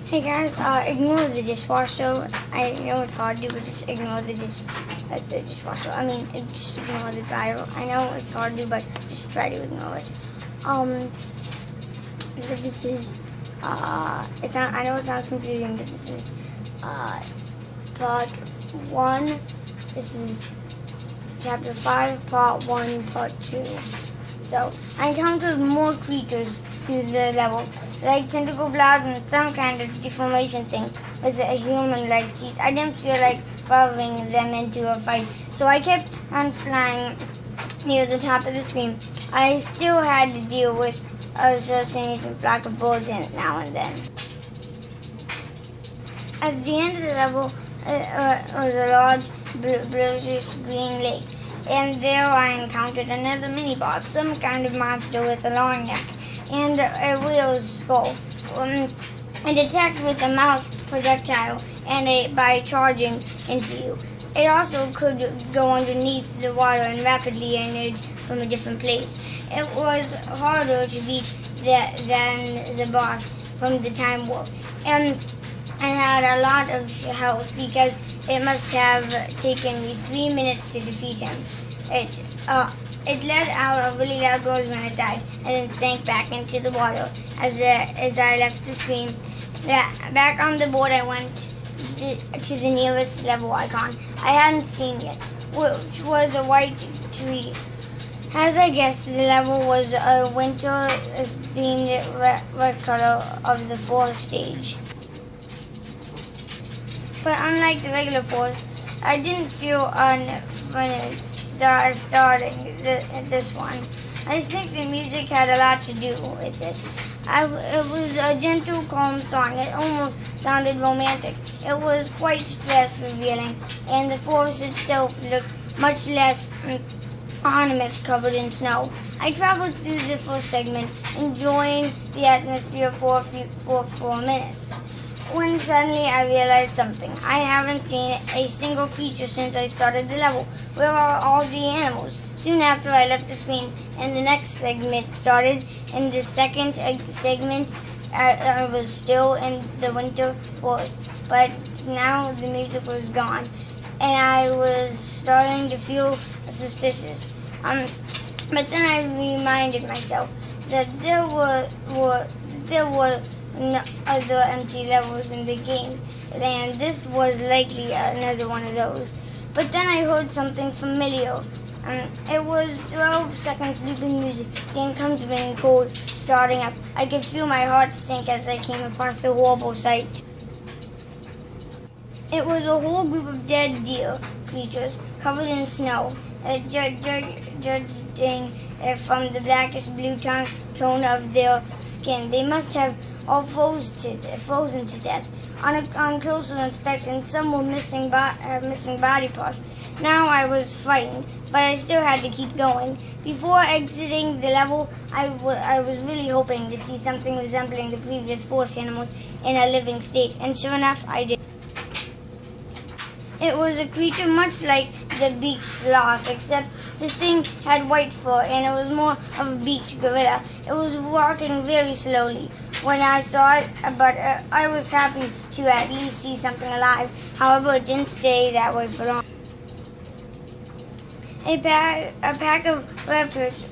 Hey guys, ignore the dishwasher. I know it's hard to do, but just ignore the dishwasher. Just ignore the dryer. I know it's hard to do, but just try to ignore it. So this is, I know it sounds confusing, but this is, part 1. This is chapter 5, part 1, part 2. So, I encountered more creatures through the level, like tentacle blobs and some kind of deformation thing with a human-like teeth. I didn't feel like following them into a fight, so I kept on flying near the top of the screen. I still had to deal with searching some flock of birds in it now and then. At the end of the level was a large bluish green lake, and there I encountered another mini-boss, some kind of monster with a long neck and a whale's skull. It attacks with a mouth projectile and by charging into you. It also could go underneath the water and rapidly emerge from a different place. It was harder to beat than the boss from the time warp, and I had a lot of health because it must have taken me 3 minutes to defeat him. It let out a really loud noise when it died, and then sank back into the water as I left the screen. Back on the board, I went to the nearest level icon I hadn't seen yet, which was a white tree. As I guessed, the level was a winter-themed red color of the forest stage. But unlike the regular forest, I didn't feel unfinished starting this one. I think the music had a lot to do with it. It was a gentle, calm song. It almost sounded romantic. It was quite stress-revealing, and the forest itself looked much less ornaments covered in snow. I traveled through the first segment, enjoying the atmosphere for 4 minutes, when suddenly I realized something. I haven't seen a single creature since I started the level. Where are all the animals? Soon after I left the screen and the next segment started. In the second segment, I was still in the winter forest, but now the music was gone, and I was starting to feel suspicious. But then I reminded myself that there were no other empty levels in the game, and this was likely another one of those. But then I heard something familiar. It was 12 seconds looping music, the uncomfortable cold starting up. I could feel my heart sink as I came across the horrible sight. It was a whole group of dead deer creatures covered in snow, judging from the blackish blue tone of their skin. They must have all frozen to death. On closer inspection, some were missing body parts. Now I was frightened, but I still had to keep going. Before exiting the level, I was really hoping to see something resembling the previous forest animals in a living state, and sure enough, I did. It was a creature much like the beaked sloth, except the thing had white fur and it was more of a beaked gorilla. It was walking very slowly when I saw it, but I was happy to at least see something alive. However, it didn't stay that way for long. A pack of raptors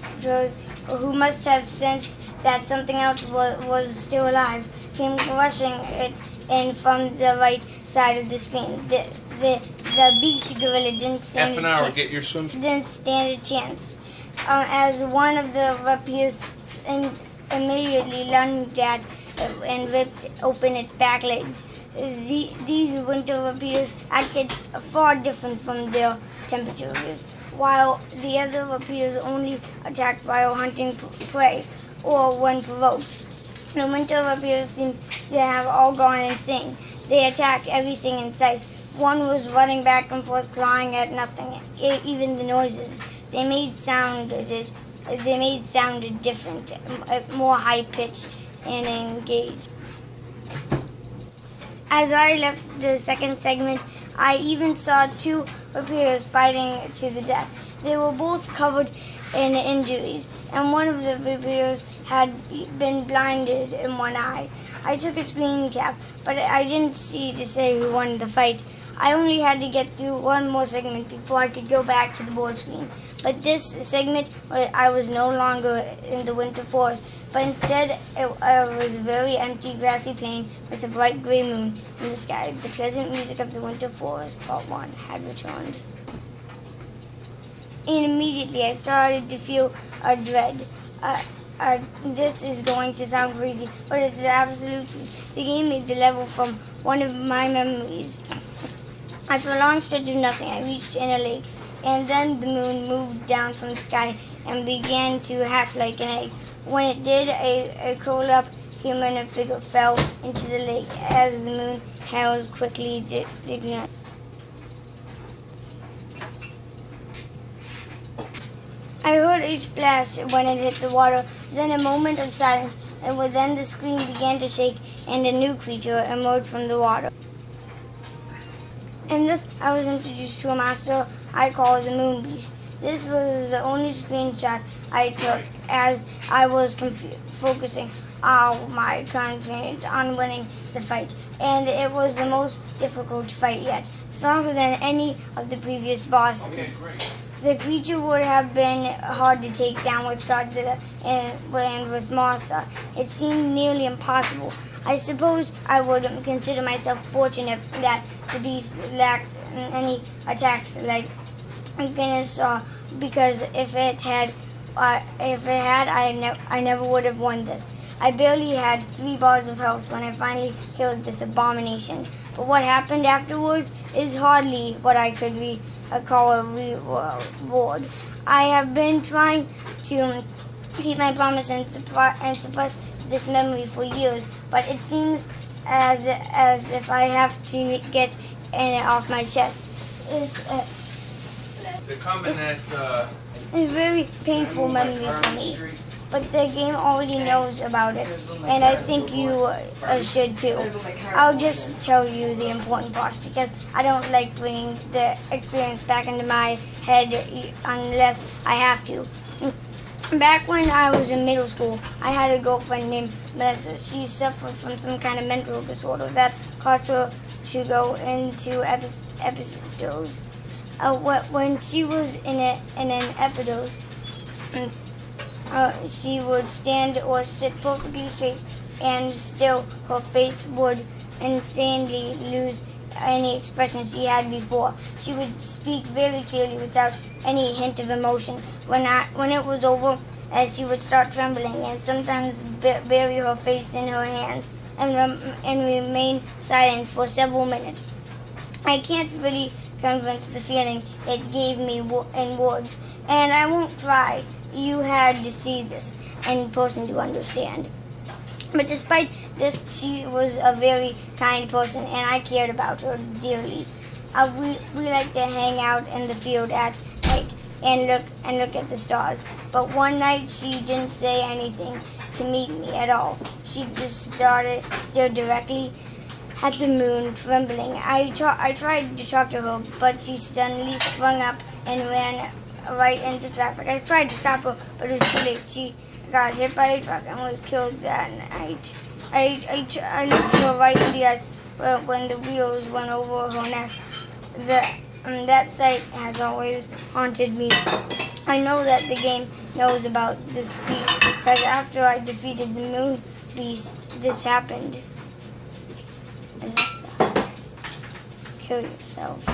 who must have sensed that something else was still alive came rushing it in from the right side of the screen. The beaked gorilla didn't stand a chance. As one of the raptors immediately lunged at and ripped open its back legs. These winter raptors acted far different from their temperature reviews, while the other raptors only attacked while hunting prey or when provoked. The winter raptors seemed to have all gone insane. They attacked everything in sight. One was running back and forth, clawing at nothing, even the noises they made sounded different, more high-pitched and engaged. As I left the second segment, I even saw 2 raptors fighting to the death. They were both covered in injuries, and one of the raptors had been blinded in one eye. I took a screen cap, but I didn't see to say who won the fight. I only had to get through one more segment before I could go back to the board screen. But this segment, I was no longer in the winter forest, but instead it was a very empty, grassy plain with a bright gray moon in the sky. The pleasant music of the winter forest, part 1, had returned. And immediately I started to feel a dread. This is going to sound crazy, but it's absolutely. The game made the level from one of my memories. After a long stretch of nothing, I reached in a lake, and then the moon moved down from the sky and began to hatch like an egg. When it did, a curled-up human figure fell into the lake as the moon hails quickly dignant. I heard a splash when it hit the water, then a moment of silence, and then the screen began to shake, and a new creature emerged from the water. In this, I was introduced to a monster I call the Moon Beast. This was the only screenshot I took, as I was focusing all my confidence on winning the fight, and it was the most difficult fight yet, stronger than any of the previous bosses. The creature would have been hard to take down with Godzilla and with Martha. It seemed nearly impossible. I suppose I would consider myself fortunate that the beast lacked any attacks like Guinness, because if it had, I never would have won this. I barely had 3 bars of health when I finally killed this abomination. But what happened afterwards is hardly what I could call a reward. I have been trying to keep my promise and suppress this memory for years, but it seems as if I have to get it off my chest. They're coming at It's a very painful memory for me, but the game already knows about it, and I think you should too. I'll just tell you the important parts because I don't like bringing the experience back into my head unless I have to. Back when I was in middle school, I had a girlfriend named Melissa. She suffered from some kind of mental disorder that caused her to go into episodes. When she was in an episode, she would stand or sit perfectly straight, and still her face would insanely lose any expression she had before. She would speak very clearly without any hint of emotion. When it was over, she would start trembling and sometimes bury her face in her hands and remain silent for several minutes. I can't really convince the feeling it gave me in words, and I won't try. You had to see this in person to understand. But despite this, she was a very kind person, and I cared about her dearly. We liked to hang out in the field at night and look at the stars. But one night she didn't say anything to meet me at all. She just stared directly at the moon, trembling. I tried to talk to her, but she suddenly sprung up and ran right into traffic. I tried to stop her, but it was too late. She got hit by a truck and was killed that night. I looked her right in the eyes when the wheels went over her neck. That sight has always haunted me. I know that the game knows about this beast because after I defeated the Moon Beast, this happened. Kill yourself.